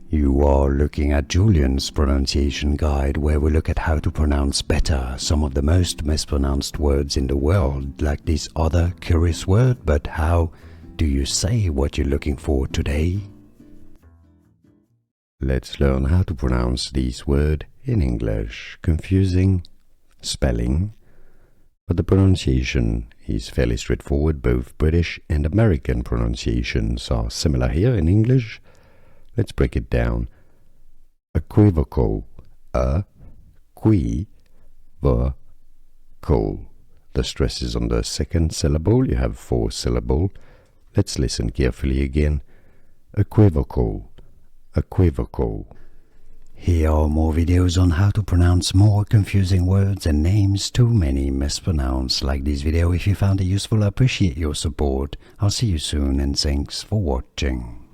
You are looking at Julian's pronunciation guide, where we look at how to pronounce better some of the most mispronounced words in the world, like this other curious word. But how do you say what you're looking for today? Let's learn how to pronounce this word in English. Confusing spelling, but the pronunciation is fairly straightforward. Both British and American pronunciations are similar here in English. Let's break it down. Equivocal, equivocal. The stress is on the second syllable. You have 4 syllables. Let's listen carefully again. Equivocal, equivocal. Here are more videos on how to pronounce more confusing words and names too many mispronounced. Like this video if you found it useful. I appreciate your support. I'll see you soon and thanks for watching.